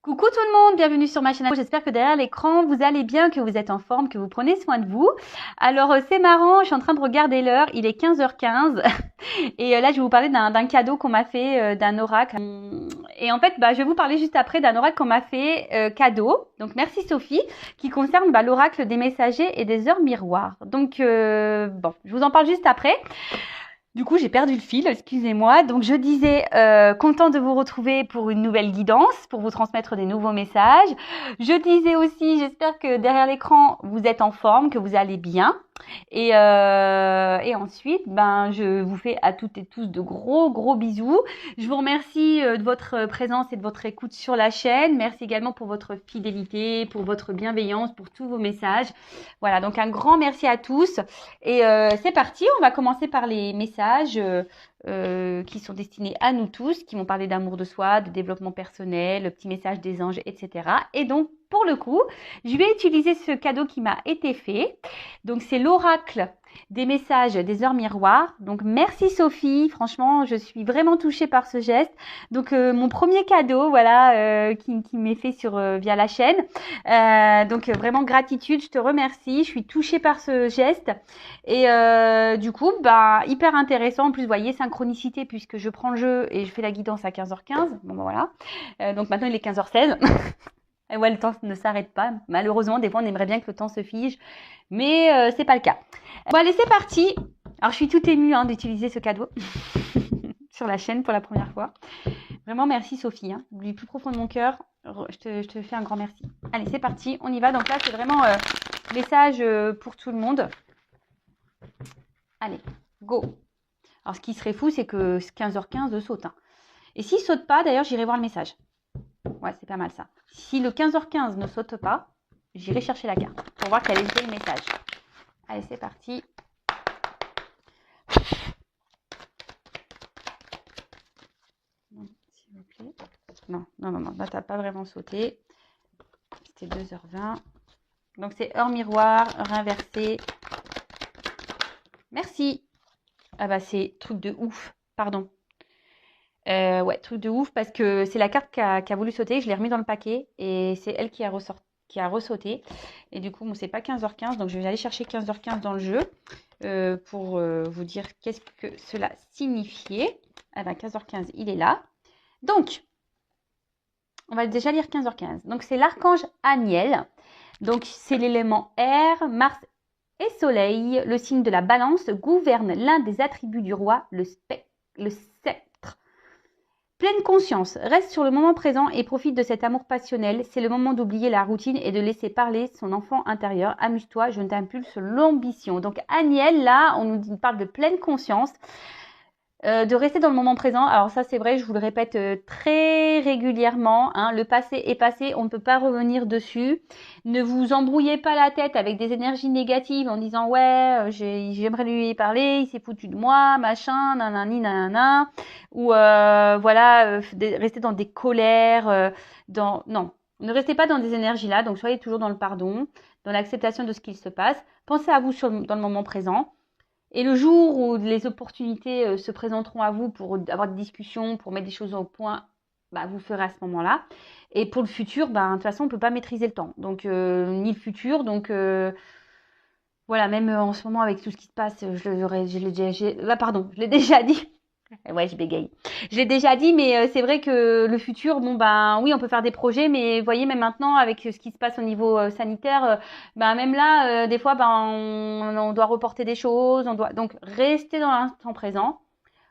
Coucou tout le monde, bienvenue sur ma chaîne. J'espère que derrière l'écran, vous allez bien, que vous êtes en forme, que vous prenez soin de vous. Alors, c'est marrant, je suis en train de regarder l'heure, il est 15h15. Et là, je vais vous parler d'un cadeau qu'on m'a fait, d'un oracle. Et en fait, je vais vous parler juste après d'un oracle qu'on m'a fait cadeau. Donc, merci Sophie, qui concerne l'oracle des messagers et des heures miroirs. Donc, bon, je vous en parle juste après. Du coup, j'ai perdu le fil, excusez-moi. Donc, je disais, content de vous retrouver pour une nouvelle guidance, pour vous transmettre des nouveaux messages. Je disais aussi, j'espère que derrière l'écran, vous êtes en forme, que vous allez bien. Et ensuite, je vous fais à toutes et tous de gros bisous. Je vous remercie de votre présence et de votre écoute sur la chaîne. Merci également pour votre fidélité, pour votre bienveillance, pour tous vos messages. Voilà, donc un grand merci à tous. Et c'est parti, on va commencer par les messages qui sont destinés à nous tous, qui vont parler d'amour de soi, de développement personnel, le petit message des anges, etc. Et donc, pour le coup, je vais utiliser ce cadeau qui m'a été fait. Donc, c'est l'oracle des messages des heures miroirs. Donc, merci Sophie. Franchement, je suis vraiment touchée par ce geste. Donc, mon premier cadeau, voilà, qui m'est fait via la chaîne. Donc, vraiment gratitude. Je te remercie. Je suis touchée par ce geste. Et du coup, hyper intéressant. En plus, vous voyez, synchronicité puisque je prends le jeu et je fais la guidance à 15h15. Bon, voilà. Donc, maintenant, il est 15h16. Et ouais, le temps ne s'arrête pas. Malheureusement, des fois, on aimerait bien que le temps se fige, mais c'est pas le cas. Bon, allez, c'est parti. Alors, je suis toute émue d'utiliser ce cadeau sur la chaîne pour la première fois. Vraiment, merci Sophie. Du plus profond de mon cœur, je te fais un grand merci. Allez, c'est parti. On y va. Donc là, c'est vraiment message pour tout le monde. Allez, go. Alors, ce qui serait fou, c'est que 15h15 saute. Et s'il saute pas, d'ailleurs, j'irai voir le message. Ouais, c'est pas mal ça. Si le 15h15 ne saute pas, j'irai chercher la carte pour voir quel est le message. Allez, c'est parti. Non, s'il vous plaît. Non, là, t'as pas vraiment sauté. C'était 2h20. Donc, c'est heure miroir, heure inversée. Merci. Ah c'est truc de ouf. Pardon. Ouais, truc de ouf parce que c'est la carte qui a voulu sauter. Je l'ai remis dans le paquet et c'est elle qui a ressauté. Et du coup, bon, c'est pas 15h15. Donc, je vais aller chercher 15h15 dans le jeu pour vous dire qu'est-ce que cela signifiait. Ah 15h15, il est là. Donc, on va déjà lire 15h15. Donc, c'est l'archange Aniel. Donc, c'est l'élément air, Mars et Soleil. Le signe de la balance gouverne l'un des attributs du roi, le sceptre. Pleine conscience, reste sur le moment présent et profite de cet amour passionnel. C'est le moment d'oublier la routine et de laisser parler son enfant intérieur. Amuse-toi, je t'impulse l'ambition. Donc Aniel, là, on nous parle de pleine conscience. De rester dans le moment présent. Alors ça, c'est vrai, je vous le répète très régulièrement. Le passé est passé, on ne peut pas revenir dessus. Ne vous embrouillez pas la tête avec des énergies négatives en disant « Ouais, j'aimerais lui parler, il s'est foutu de moi, machin, nanani, nanana. » Ou rester dans des colères. Non, ne restez pas dans des énergies-là. Donc, soyez toujours dans le pardon, dans l'acceptation de ce qu'il se passe. Pensez à vous dans le moment présent. Et le jour où les opportunités se présenteront à vous pour avoir des discussions, pour mettre des choses au point, vous ferez à ce moment-là. Et pour le futur, de toute façon, on ne peut pas maîtriser le temps. Donc, ni le futur. Donc, voilà, même en ce moment, avec tout ce qui se passe, je l'ai déjà dit. Ouais, je bégaye. Je l'ai déjà dit, mais c'est vrai que le futur, oui, on peut faire des projets, mais vous voyez, même maintenant, avec ce qui se passe au niveau sanitaire, même là, des fois, on doit reporter des choses, donc rester dans l'instant présent.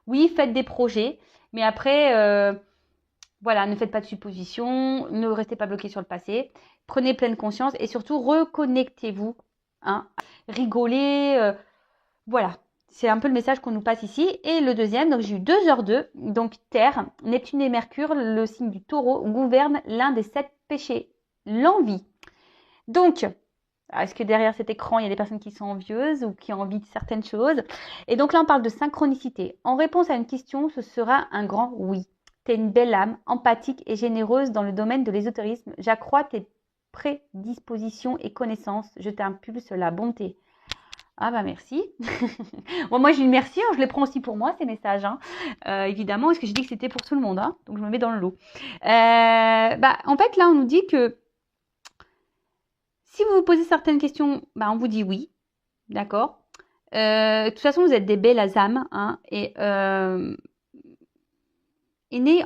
Oui, faites des projets, mais après, voilà, ne faites pas de suppositions, ne restez pas bloqué sur le passé, prenez pleine conscience et surtout reconnectez-vous, rigolez, voilà. C'est un peu le message qu'on nous passe ici. Et le deuxième, donc j'ai eu 2h02. Donc Terre, Neptune et Mercure, le signe du taureau, gouvernent l'un des 7 péchés, l'envie. Donc, est-ce que derrière cet écran, il y a des personnes qui sont envieuses ou qui ont envie de certaines choses? Et donc là, on parle de synchronicité. En réponse à une question, ce sera un grand oui. Tu es une belle âme, empathique et généreuse dans le domaine de l'ésotérisme. J'accrois tes prédispositions et connaissances. Je t'impulse la bonté. Ah bah merci. Bon, moi je dis merci, hein, je les prends aussi pour moi ces messages, hein. Évidemment, parce que j'ai dit que c'était pour tout le monde, hein, donc je me mets dans le lot. En fait là on nous dit que si vous vous posez certaines questions, bah, on vous dit oui, d'accord. De toute façon vous êtes des belles âmes, hein, en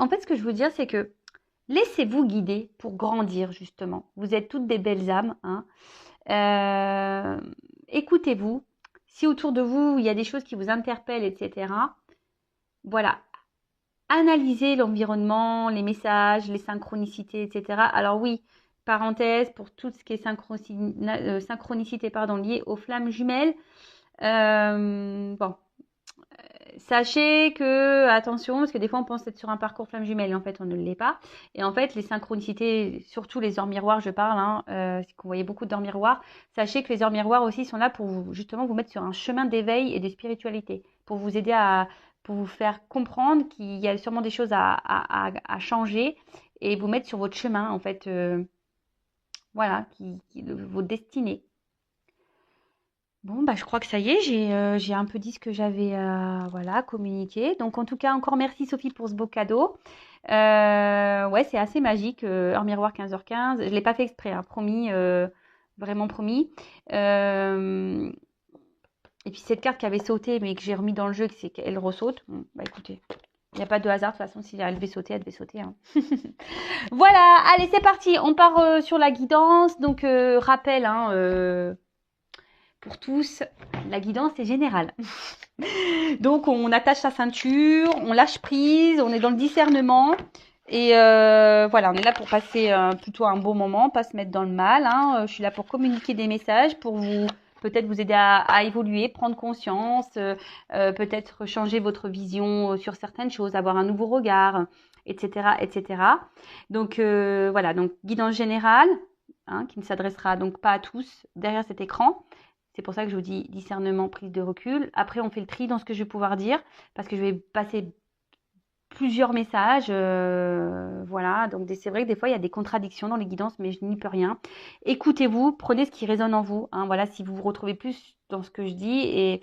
fait ce que je veux dire c'est que laissez-vous guider pour grandir justement. Vous êtes toutes des belles âmes, hein. Écoutez-vous. Si autour de vous, il y a des choses qui vous interpellent, etc., voilà. Analysez l'environnement, les messages, les synchronicités, etc. Alors oui, parenthèse, pour tout ce qui est synchronicité liée aux flammes jumelles, bon, sachez que, attention, parce que des fois on pense être sur un parcours flamme jumelle et en fait on ne l'est pas. Et en fait, les synchronicités, surtout les heures miroirs, je parle, hein, si vous voyez beaucoup d'heures miroirs, sachez que les heures miroirs aussi sont là pour vous, justement vous mettre sur un chemin d'éveil et de spiritualité, pour vous aider pour vous faire comprendre qu'il y a sûrement des choses à changer et vous mettre sur votre chemin, en fait, voilà, votre destinée. Bon, bah, je crois que ça y est, j'ai un peu dit ce que j'avais voilà, communiqué. Donc, en tout cas, encore merci Sophie pour ce beau cadeau. Ouais, c'est assez magique. Heure miroir 15h15. Je ne l'ai pas fait exprès, hein, promis, vraiment promis. Et puis, cette carte qui avait sauté, mais que j'ai remis dans le jeu, c'est qu'elle ressaute. Bon, bah écoutez, il n'y a pas de hasard. De toute façon, si elle devait sauter, elle devait sauter, hein. Voilà, allez, c'est parti. On part sur la guidance. Donc, rappel, hein, pour tous, la guidance est générale. Donc, on attache sa ceinture, on lâche prise, on est dans le discernement. Et voilà, on est là pour passer plutôt un bon moment, pas se mettre dans le mal, hein. Je suis là pour communiquer des messages, pour vous peut-être vous aider à évoluer, prendre conscience, peut-être changer votre vision sur certaines choses, avoir un nouveau regard, etc., etc. Donc voilà, donc guidance générale, hein, qui ne s'adressera donc pas à tous derrière cet écran. C'est pour ça que je vous dis discernement, prise de recul. Après, on fait le tri dans ce que je vais pouvoir dire, parce que je vais passer plusieurs messages. Voilà, donc c'est vrai que des fois, il y a des contradictions dans les guidances, mais je n'y peux rien. Écoutez-vous, prenez ce qui résonne en vous, hein. Voilà, si vous vous retrouvez plus dans ce que je dis, et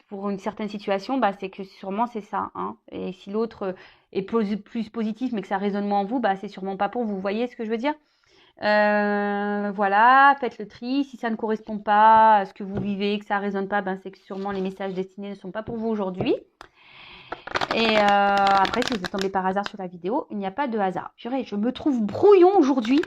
pour une certaine situation, bah, c'est que sûrement c'est ça, hein. Et si l'autre est plus positif, mais que ça résonne moins en vous, bah, c'est sûrement pas pour vous. Vous voyez ce que je veux dire? Voilà, faites le tri. Si ça ne correspond pas à ce que vous vivez, que ça ne résonne pas, ben c'est que sûrement les messages destinés ne sont pas pour vous aujourd'hui. Et après, si vous êtes tombé par hasard sur la vidéo, il n'y a pas de hasard. Purée, je me trouve brouillon aujourd'hui.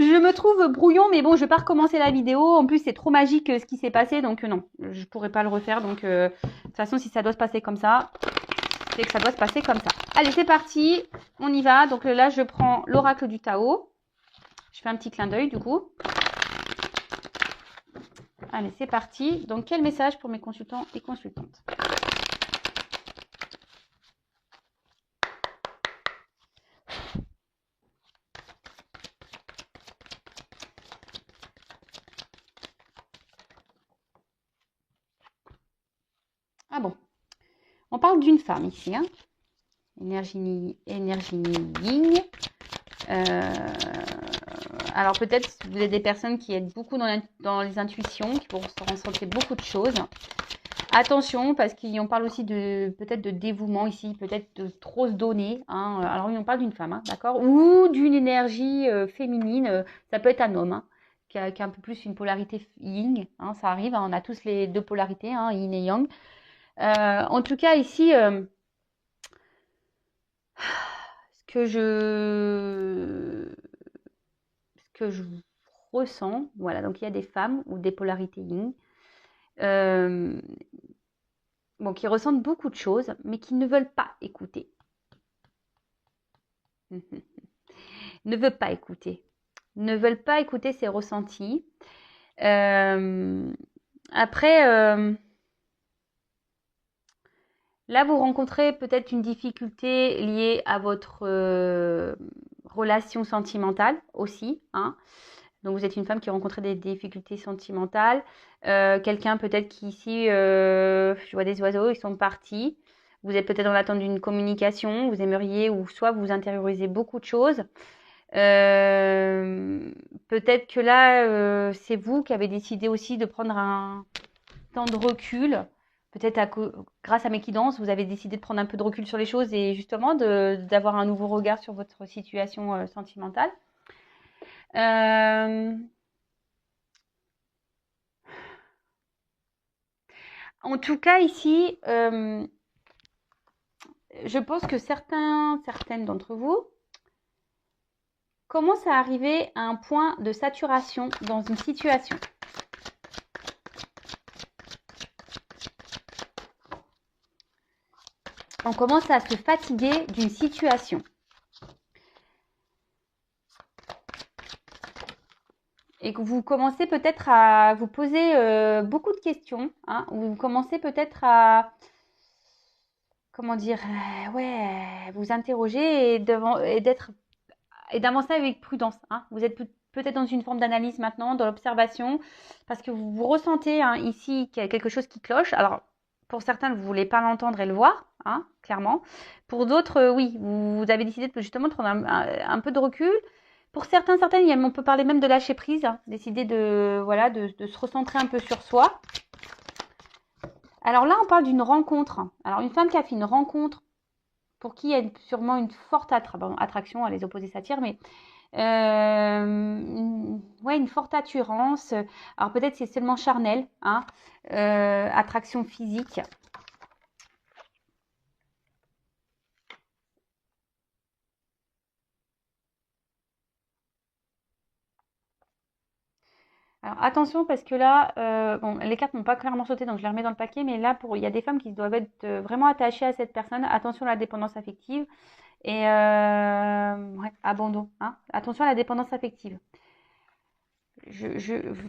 Je me trouve brouillon, mais bon, je ne vais pas recommencer la vidéo. En plus, c'est trop magique ce qui s'est passé, donc non, je ne pourrais pas le refaire. Donc, de toute façon, si ça doit se passer comme ça, c'est que ça doit se passer comme ça. Allez, c'est parti, on y va. Donc là, je prends l'oracle du Tao. Je fais un petit clin d'œil du coup. Allez, c'est parti. Donc, quel message pour mes consultants et consultantes? Ah bon, on parle d'une femme ici, hein. Énergie yin. Alors peut-être vous êtes des personnes qui êtes beaucoup dans les intuitions, qui vont ressentir beaucoup de choses. Attention, parce qu'on parle aussi peut-être de dévouement ici, peut-être de trop se donner, hein. Alors oui, on parle d'une femme, hein, d'accord, ou d'une énergie féminine. Ça peut être un homme, hein, qui a un peu plus une polarité yin, hein, ça arrive, hein, on a tous les deux polarités, hein, yin et yang. En tout cas ici, ce que je ressens, voilà, donc il y a des femmes ou des polarités yin, bon, qui ressentent beaucoup de choses, mais qui ne veulent pas écouter. Ne veulent pas écouter. Ne veulent pas écouter ses ressentis. Après, là, vous rencontrez peut-être une difficulté liée à votre relation sentimentale aussi, hein. Donc, vous êtes une femme qui a rencontré des difficultés sentimentales. Quelqu'un peut-être qui ici, je vois des oiseaux, ils sont partis. Vous êtes peut-être dans l'attente d'une communication. Vous aimeriez, ou soit vous intériorisez beaucoup de choses. Peut-être que là, c'est vous qui avez décidé aussi de prendre un temps de recul. Peut-être grâce à mes guidances, vous avez décidé de prendre un peu de recul sur les choses et justement d'avoir un nouveau regard sur votre situation sentimentale. Euh, En tout cas, ici, je pense que certaines d'entre vous commencent à arriver à un point de saturation dans une situation. On commence à se fatiguer d'une situation. Et que vous commencez peut-être à vous poser beaucoup de questions, hein, ou vous commencez peut-être à, comment dire, ouais, vous interroger et d'avancer avec prudence. Hein. Vous êtes peut-être dans une forme d'analyse maintenant, dans l'observation, parce que vous ressentez hein, ici qu'il y a quelque chose qui cloche. Alors, pour certains, vous ne voulez pas l'entendre et le voir, hein, clairement. Pour d'autres, oui, vous avez décidé justement de prendre un peu de recul. Pour certaines, on peut parler même de lâcher prise, hein, décider de se recentrer un peu sur soi. Alors là, on parle d'une rencontre. Alors, une femme qui a fait une rencontre, pour qui il y a sûrement une forte attraction, les opposés s'attirent, mais une forte attirance. Alors peut-être c'est seulement charnel, hein, attraction physique. Alors attention parce que là, bon, les cartes n'ont pas clairement sauté, donc je les remets dans le paquet, mais là, il y a des femmes qui doivent être vraiment attachées à cette personne. Attention à la dépendance affective et abandon. Hein. Attention à la dépendance affective.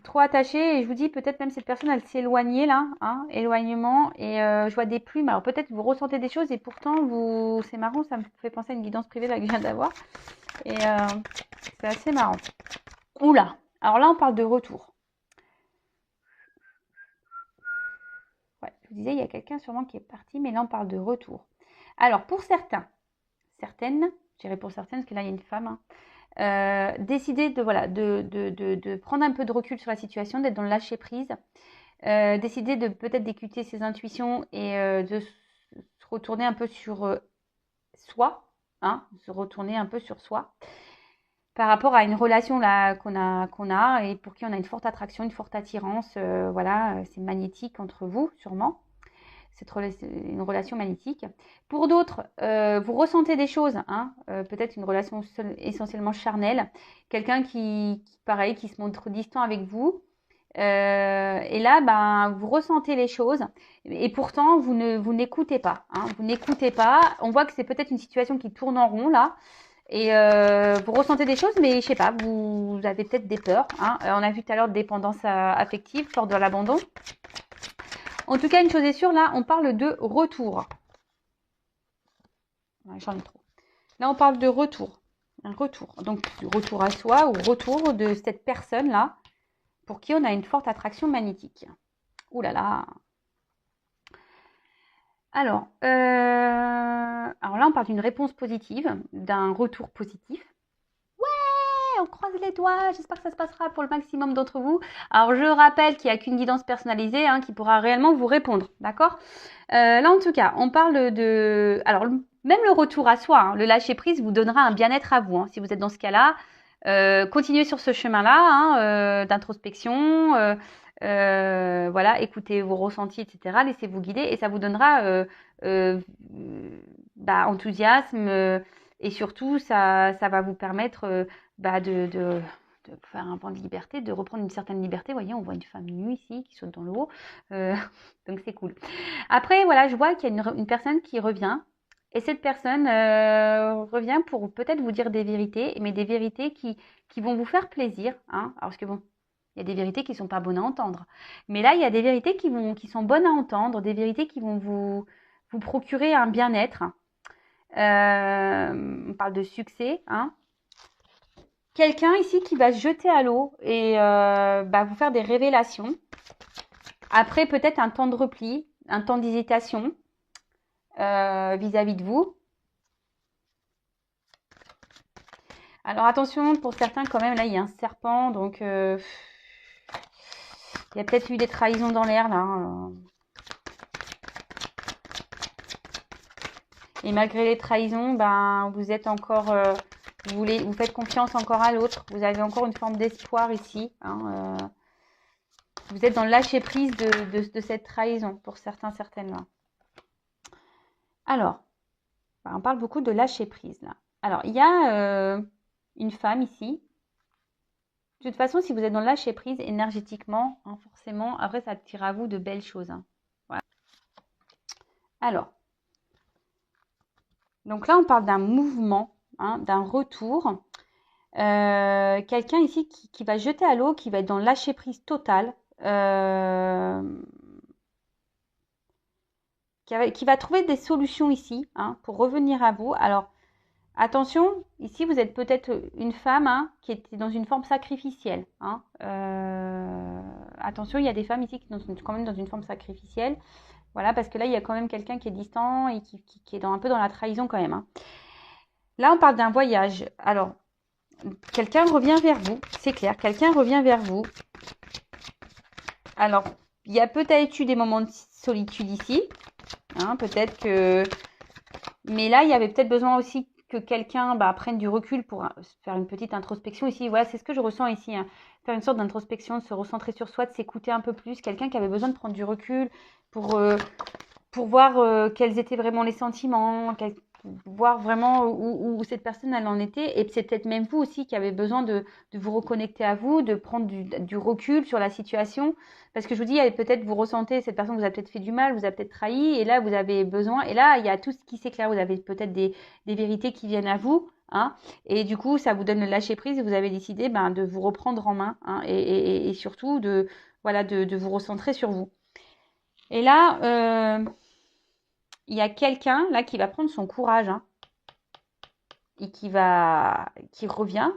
Trop attachée et je vous dis peut-être même cette personne elle s'est éloignée là, hein, éloignement et je vois des plumes. Alors peut-être vous ressentez des choses et pourtant c'est marrant, ça me fait penser à une guidance privée là que je viens d'avoir et c'est assez marrant. Oula, alors là on parle de retour. Ouais, je vous disais il y a quelqu'un sûrement qui est parti, mais là on parle de retour. Alors pour certaines, je dirais pour certaines parce que là il y a une femme. Hein, décider de prendre un peu de recul sur la situation, d'être dans le lâcher prise, décider de peut-être d'écouter ses intuitions et de se retourner un peu sur soi, hein, se retourner un peu sur soi par rapport à une relation là qu'on a et pour qui on a une forte attraction, une forte attirance, c'est magnétique entre vous sûrement. C'est une relation magnétique. Pour d'autres, vous ressentez des choses, hein, peut-être une relation essentiellement charnelle, quelqu'un qui se montre distant avec vous. Et là, ben, vous ressentez les choses et pourtant, vous n'écoutez pas. Hein, vous n'écoutez pas. On voit que c'est peut-être une situation qui tourne en rond là. Et vous ressentez des choses, mais je sais pas, vous avez peut-être des peurs. Hein. On a vu tout à l'heure dépendance affective, peur de l'abandon. En tout cas, une chose est sûre, là, on parle de retour. J'en ai trop. Là, on parle de retour. Un retour. Donc, du retour à soi ou retour de cette personne-là pour qui on a une forte attraction magnétique. Ouh là là. Alors là, on parle d'une réponse positive, d'un retour positif. On croise les doigts, j'espère que ça se passera pour le maximum d'entre vous. Alors je rappelle qu'il n'y a qu'une guidance personnalisée hein, qui pourra réellement vous répondre, d'accord là en tout cas, on parle de... Alors même le retour à soi, hein, le lâcher prise vous donnera un bien-être à vous. Hein, si vous êtes dans ce cas-là, continuez sur ce chemin-là hein, d'introspection, écoutez vos ressentis, etc. Laissez-vous guider et ça vous donnera enthousiasme et surtout ça va vous permettre de faire un vent de liberté, de reprendre une certaine liberté. Vous voyez, on voit une femme nue ici qui saute dans l'eau. Donc c'est cool. Après, voilà, je vois qu'il y a une personne qui revient. Et cette personne revient pour peut-être vous dire des vérités, mais des vérités qui vont vous faire plaisir. Hein. Alors, parce que bon, il y a des vérités qui ne sont pas bonnes à entendre. Mais là, il y a des vérités qui sont bonnes à entendre, des vérités qui vont vous procurer un bien-être. On parle de succès, hein. Quelqu'un ici qui va se jeter à l'eau et vous faire des révélations. Après, peut-être un temps de repli, un temps d'hésitation vis-à-vis de vous. Alors attention, pour certains quand même, là il y a un serpent, donc il y a peut-être eu des trahisons dans l'air là. Et malgré les trahisons, ben vous êtes encore, vous faites confiance encore à l'autre. Vous avez encore une forme d'espoir ici. Hein, vous êtes dans le lâcher prise de cette trahison pour certains, certaines là. Alors, ben, on parle beaucoup de lâcher prise là. Alors il y a une femme ici. De toute façon, si vous êtes dans le lâcher prise énergétiquement, hein, forcément, après ça attire à vous de belles choses. Hein. Voilà. Alors, donc là on parle d'un mouvement, hein, d'un retour. Quelqu'un ici qui va jeter à l'eau, qui va être dans le lâcher prise total, qui va trouver des solutions ici, hein, pour revenir à vous. Alors, attention, ici vous êtes peut-être une femme, hein, qui était dans une forme sacrificielle. Hein. Attention, il y a des femmes ici qui sont quand même dans une forme sacrificielle. Voilà, parce que là, il y a quand même quelqu'un qui est distant et qui est un peu dans la trahison quand même. Hein. Là, on parle d'un voyage. Alors, quelqu'un revient vers vous, c'est clair, quelqu'un revient vers vous. Alors, il y a peut-être eu des moments de solitude ici, hein, peut-être que... Mais là, il y avait peut-être besoin aussi que quelqu'un prenne du recul pour faire une petite introspection ici. Voilà, c'est ce que je ressens ici, hein. Faire une sorte d'introspection, de se recentrer sur soi, de s'écouter un peu plus. Quelqu'un qui avait besoin de prendre du recul pour voir quels étaient vraiment les sentiments, voir vraiment où cette personne elle en était. Et c'est peut-être même vous aussi qui avez besoin de vous reconnecter à vous, de prendre du recul sur la situation. Parce que je vous dis, peut-être vous ressentez, cette personne vous a peut-être fait du mal, vous a peut-être trahi, et là vous avez besoin, et là il y a tout ce qui s'éclaire, vous avez peut-être des vérités qui viennent à vous. Hein, et du coup, ça vous donne le lâcher prise et vous avez décidé de vous reprendre en main, hein, et surtout de vous recentrer sur vous. Et là, il y a quelqu'un là qui va prendre son courage, hein, et qui revient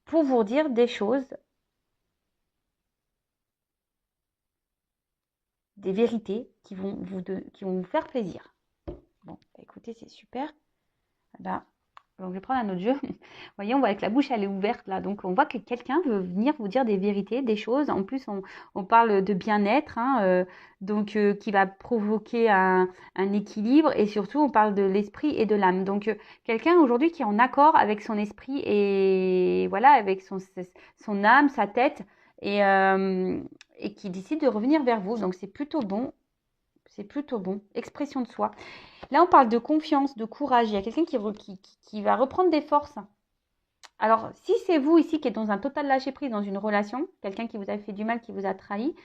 pour vous dire des choses, des vérités qui vont vous faire plaisir. Bon, écoutez, c'est super. Là, donc je vais prendre un autre jeu. Vous voyez, on voit que la bouche elle est ouverte là, donc on voit que quelqu'un veut venir vous dire des vérités, des choses. En plus, on parle de bien-être, hein, donc qui va provoquer un équilibre, et surtout on parle de l'esprit et de l'âme. Donc quelqu'un aujourd'hui qui est en accord avec son esprit et voilà, avec son âme, sa tête, et qui décide de revenir vers vous. Donc c'est plutôt bon. C'est plutôt bon. Expression de soi. Là, on parle de confiance, de courage. Il y a quelqu'un qui va reprendre des forces. Alors, si c'est vous ici qui êtes dans un total lâcher-prise dans une relation, quelqu'un qui vous a fait du mal, qui vous a trahi,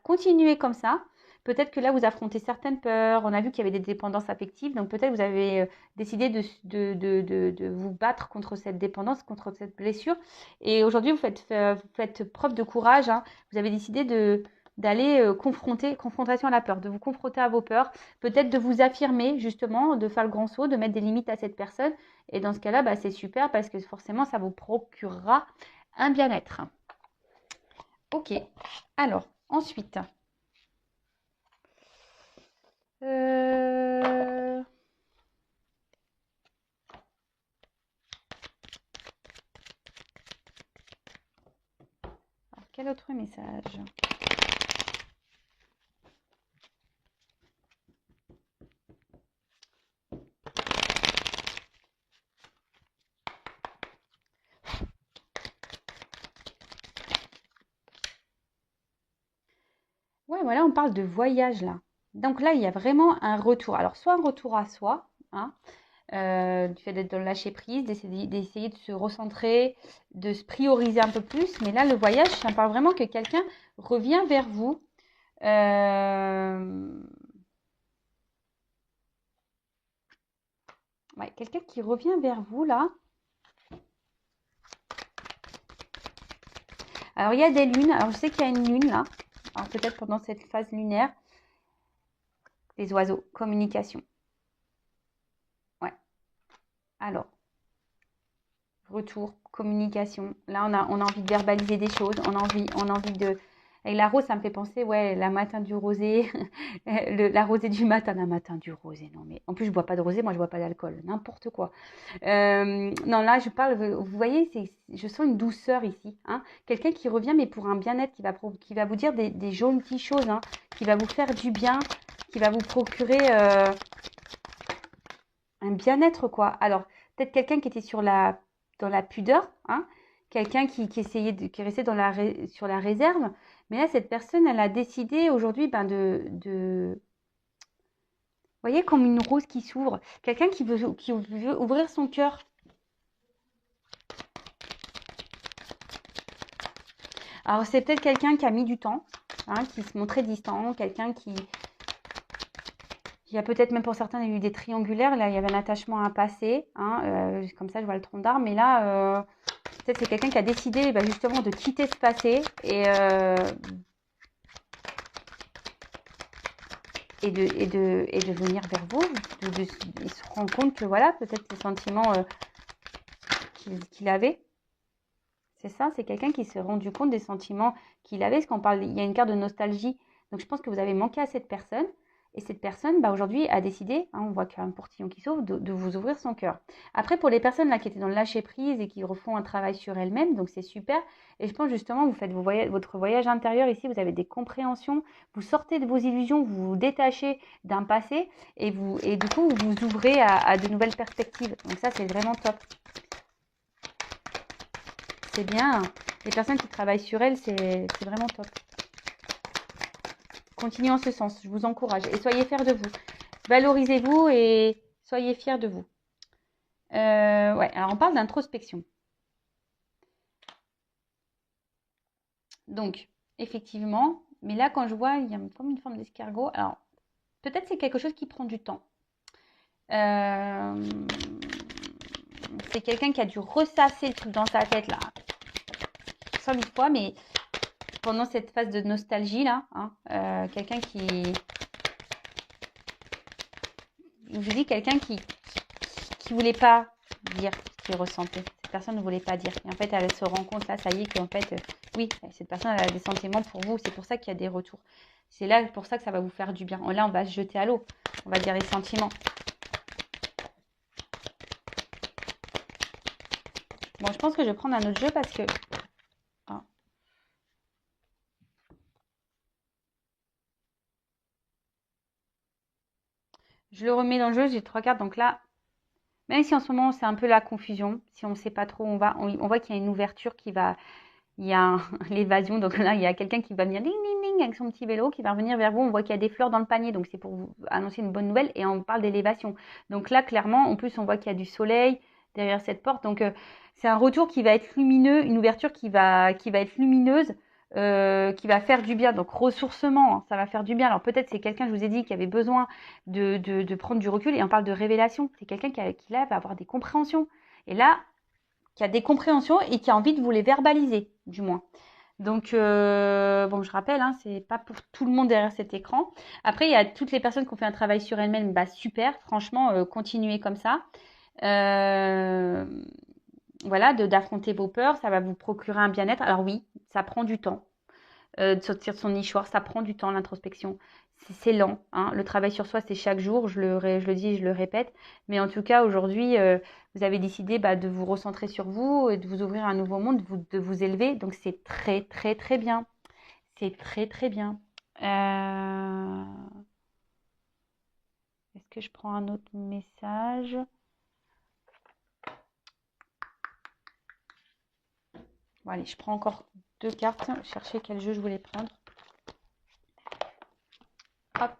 continuez comme ça. Peut-être que là, vous affrontez certaines peurs. On a vu qu'il y avait des dépendances affectives. Donc, peut-être vous avez décidé de vous battre contre cette dépendance, contre cette blessure. Et aujourd'hui, vous faites preuve de courage. Hein. Vous avez décidé d'aller confrontation à la peur, de vous confronter à vos peurs, peut-être de vous affirmer justement, de faire le grand saut, de mettre des limites à cette personne. Et dans ce cas-là, c'est super parce que forcément, ça vous procurera un bien-être. Ok, alors, ensuite. Alors, quel autre message ? Ouais, voilà, on parle de voyage là. Donc là, il y a vraiment un retour. Alors, soit un retour à soi, hein, du fait d'être dans le lâcher prise, d'essayer de se recentrer, de se prioriser un peu plus. Mais là, le voyage, ça parle vraiment que quelqu'un revient vers vous. Ouais, quelqu'un qui revient vers vous là. Alors, il y a des lunes. Alors, je sais qu'il y a une lune là. Alors, peut-être pendant cette phase lunaire. Les oiseaux, communication. Ouais. Alors, retour, communication. Là, on a envie de verbaliser des choses. On a envie Avec la rose, ça me fait penser, ouais, la matin du rosé, la rosée du matin, la matin du rosé. Non, mais en plus, je bois pas de rosé, moi, je bois pas d'alcool, n'importe quoi. Non, là, je parle, vous voyez, je sens une douceur ici. Hein. Quelqu'un qui revient, mais pour un bien-être, qui va vous dire des jolies choses, hein, qui va vous faire du bien, qui va vous procurer un bien-être, quoi. Alors, peut-être quelqu'un qui était dans la pudeur, hein, quelqu'un qui essayait qui restait sur la réserve. Mais là, cette personne, elle a décidé aujourd'hui ben, vous voyez, comme une rose qui s'ouvre. Quelqu'un qui veut ouvrir son cœur. Alors, c'est peut-être quelqu'un qui a mis du temps, hein, qui se montrait distant, quelqu'un qui... Il y a peut-être même pour certains, il y a eu des triangulaires. Là, il y avait un attachement à un passé. Hein, comme ça, je vois le tronc d'arbre. Mais là, peut-être c'est quelqu'un qui a décidé bah, justement de quitter ce passé et de venir vers vous. Il se rend compte que voilà, peut-être ces sentiments qu'il avait. C'est ça, c'est quelqu'un qui s'est rendu compte des sentiments qu'il avait. Parce qu'on parle, il y a une carte de nostalgie. Donc je pense que vous avez manqué à cette personne. Et cette personne, bah, aujourd'hui, a décidé, hein, on voit qu'il y a un portillon qui s'ouvre, de vous ouvrir son cœur. Après, pour les personnes là qui étaient dans le lâcher-prise et qui refont un travail sur elles-mêmes, donc c'est super. Et je pense justement, vous faites votre voyage intérieur ici, vous avez des compréhensions, vous sortez de vos illusions, vous vous détachez d'un passé et du coup, vous vous ouvrez à de nouvelles perspectives. Donc ça, c'est vraiment top. C'est bien. Les personnes qui travaillent sur elles, c'est vraiment top. Continuez en ce sens, je vous encourage. Et soyez fiers de vous. Valorisez-vous et soyez fiers de vous. Ouais, alors on parle d'introspection. Donc, effectivement, mais là, quand je vois, il y a comme une forme d'escargot. Alors, peut-être c'est quelque chose qui prend du temps. C'est quelqu'un qui a dû ressasser le truc dans sa tête, là. 100 000 fois, mais pendant cette phase de nostalgie, là, hein, quelqu'un qui... Je vous dis, quelqu'un qui voulait pas dire ce qu'il ressentait. Cette personne ne voulait pas dire. Et en fait, elle se rend compte, là, ça y est, qu'en fait, oui, cette personne, elle a des sentiments pour vous. C'est pour ça qu'il y a des retours. C'est là pour ça que ça va vous faire du bien. Là, on va se jeter à l'eau. On va dire les sentiments. Bon, je pense que je vais prendre un autre jeu parce que... Ah. Je le remets dans le jeu, j'ai 3 cartes. Donc là, même si en ce moment, c'est un peu la confusion, si on ne sait pas trop où on va, on voit qu'il y a une ouverture qui va... Il y a l'évasion, donc là, il y a quelqu'un qui va venir ding, ding, ding, avec son petit vélo, qui va revenir vers vous. On voit qu'il y a des fleurs dans le panier, donc c'est pour vous annoncer une bonne nouvelle. Et on parle d'élévation. Donc là, clairement, en plus, on voit qu'il y a du soleil derrière cette porte. Donc, c'est un retour qui va être lumineux, une ouverture qui va être lumineuse, qui va faire du bien. Donc, ressourcement, hein, ça va faire du bien. Alors, peut-être c'est quelqu'un, je vous ai dit, qui avait besoin de prendre du recul. Et on parle de révélation. C'est quelqu'un qui là, va avoir des compréhensions. Et là, qui a des compréhensions et qui a envie de vous les verbaliser, du moins. Donc, bon, je rappelle, hein, c'est pas pour tout le monde derrière cet écran. Après, il y a toutes les personnes qui ont fait un travail sur elles-mêmes, bah super, franchement, continuez comme ça. Voilà, d'affronter vos peurs, ça va vous procurer un bien-être. Alors oui, ça prend du temps de sortir de son nichoir, ça prend du temps l'introspection. C'est lent, hein. Le travail sur soi, c'est chaque jour, je le dis et je le répète. Mais en tout cas, aujourd'hui, vous avez décidé bah, de vous recentrer sur vous, et de vous ouvrir un nouveau monde, de vous élever. Donc c'est très, très, très bien. C'est très, très bien. Est-ce que je prends un autre message? Bon, allez, je prends encore 2 cartes. Chercher quel jeu je voulais prendre. Hop.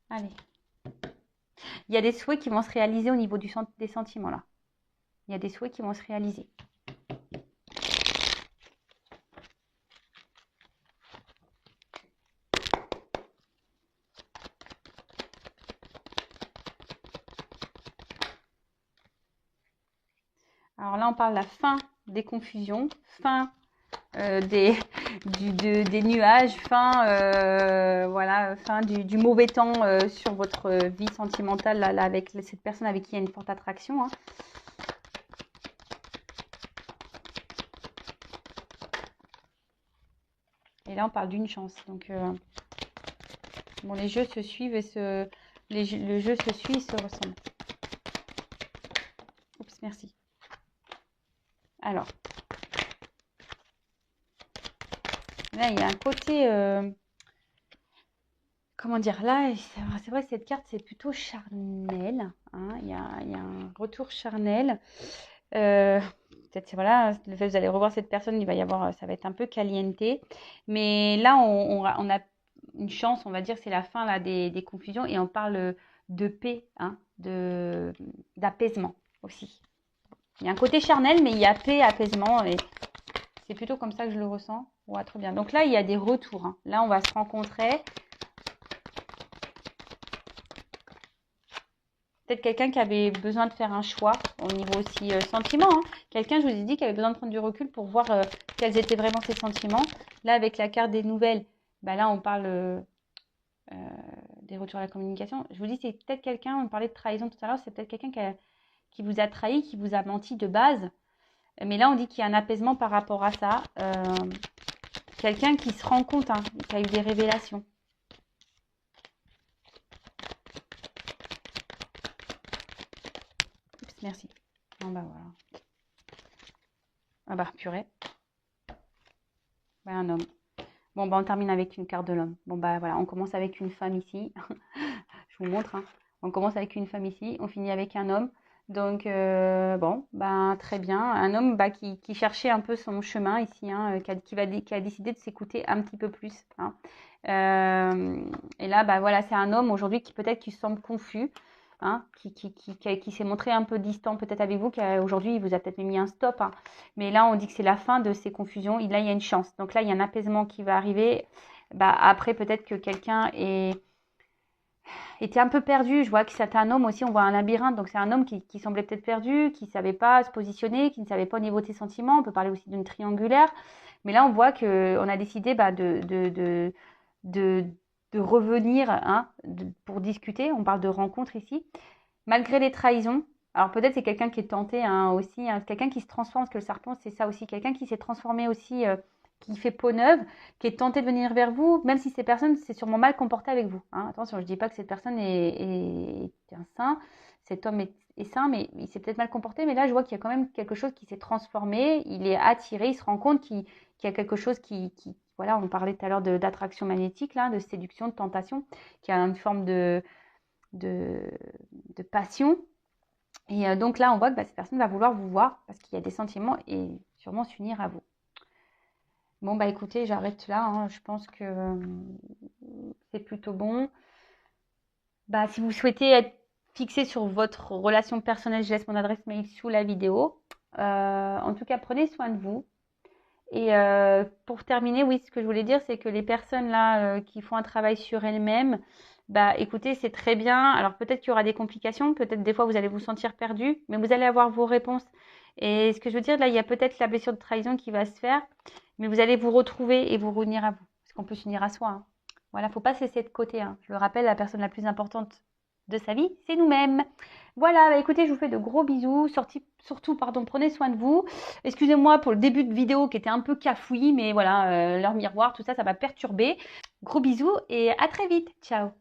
Allez. Il y a des souhaits qui vont se réaliser au niveau des sentiments là. Il y a des souhaits qui vont se réaliser. Alors là, on parle de la fin des confusions, fin des nuages, fin, voilà, fin du mauvais temps sur votre vie sentimentale là, avec cette personne avec qui il y a une forte attraction. Hein. Et là, on parle d'une chance. Donc, bon, les jeux se suivent et le jeu se suit et se ressemble. Oups, merci. Alors, là, il y a un côté... comment dire, là, c'est vrai que cette carte, c'est plutôt charnel. Hein, il y a un retour charnel. Peut-être, voilà, le fait que vous allez revoir cette personne, il va y avoir, ça va être un peu caliente. Mais là, on a une chance, on va dire, c'est la fin là, des confusions. Et on parle de paix, hein, d'apaisement aussi. Il y a un côté charnel, mais il y a paix, apaisement. Et c'est plutôt comme ça que je le ressens. Ouais, trop bien. Donc là, il y a des retours. Hein. Là, on va se rencontrer. Peut-être quelqu'un qui avait besoin de faire un choix au niveau aussi sentiment. Hein. Quelqu'un, je vous ai dit, qui avait besoin de prendre du recul pour voir quels étaient vraiment ses sentiments. Là, avec la carte des nouvelles, bah là, on parle des retours à la communication. Je vous dis, c'est peut-être quelqu'un, on parlait de trahison tout à l'heure, c'est peut-être quelqu'un qui vous a trahi, qui vous a menti de base. Mais là, on dit qu'il y a un apaisement par rapport à ça. Quelqu'un qui se rend compte, hein, qui a eu des révélations. Oups, merci. Bon, bah voilà. Ah bah, purée. Ouais, un homme. Bon, bah, on termine avec une carte de l'homme. Bon, bah voilà, on commence avec une femme ici. Je vous montre. Hein. On commence avec une femme ici. On finit avec un homme. Donc, bon, bah, très bien. Un homme bah, qui cherchait un peu son chemin ici, hein, qui a décidé de s'écouter un petit peu plus. Hein. Et là, bah, voilà, c'est un homme aujourd'hui qui peut-être qui semble confus. Hein, qui s'est montré un peu distant peut-être avec vous, aujourd'hui il vous a peut-être mis un stop, hein. Mais là on dit que c'est la fin de ces confusions, là il y a une chance, donc là il y a un apaisement qui va arriver. Bah, après peut-être que quelqu'un était un peu perdu, je vois que c'est un homme aussi, on voit un labyrinthe, donc c'est un homme qui semblait peut-être perdu, qui ne savait pas se positionner, qui ne savait pas au niveau de ses sentiments, on peut parler aussi d'une triangulaire, mais là on voit qu'on a décidé bah, de revenir hein, pour discuter. On parle de rencontre ici. Malgré les trahisons, alors peut-être c'est quelqu'un qui est tenté hein, aussi, hein, quelqu'un qui se transforme, parce que le serpent c'est ça aussi, quelqu'un qui s'est transformé aussi, qui fait peau neuve, qui est tenté de venir vers vous, même si ces personnes s'est sûrement mal comportée avec vous. Hein. Attention, je ne dis pas que cette personne est un saint, cet homme est saint, mais il s'est peut-être mal comporté, mais là je vois qu'il y a quand même quelque chose qui s'est transformé, il est attiré, il se rend compte qu'il y a quelque chose voilà, on parlait tout à l'heure d'attraction magnétique, là, de séduction, de tentation, qui a une forme de passion. Et donc là, on voit que bah, cette personne va vouloir vous voir parce qu'il y a des sentiments et sûrement s'unir à vous. Bon, bah écoutez, j'arrête là. Hein. Je pense que c'est plutôt bon. Bah, si vous souhaitez être fixé sur votre relation personnelle, je laisse mon adresse mail sous la vidéo. En tout cas, prenez soin de vous. Et pour terminer, oui, ce que je voulais dire, c'est que les personnes là qui font un travail sur elles-mêmes, bah écoutez, c'est très bien. Alors peut-être qu'il y aura des complications, peut-être des fois vous allez vous sentir perdu, mais vous allez avoir vos réponses. Et ce que je veux dire, là, il y a peut-être la blessure de trahison qui va se faire, mais vous allez vous retrouver et vous revenir à vous. Parce qu'on peut s'unir à soi. Hein. Voilà, faut pas se laisser de côté. Hein. Je le rappelle, la personne la plus importante de sa vie, c'est nous-mêmes. Voilà, bah écoutez, je vous fais de gros bisous. Surtout, pardon, prenez soin de vous. Excusez-moi pour le début de vidéo qui était un peu cafouillis, mais voilà, leur miroir, tout ça, ça m'a perturbé. Gros bisous et à très vite. Ciao.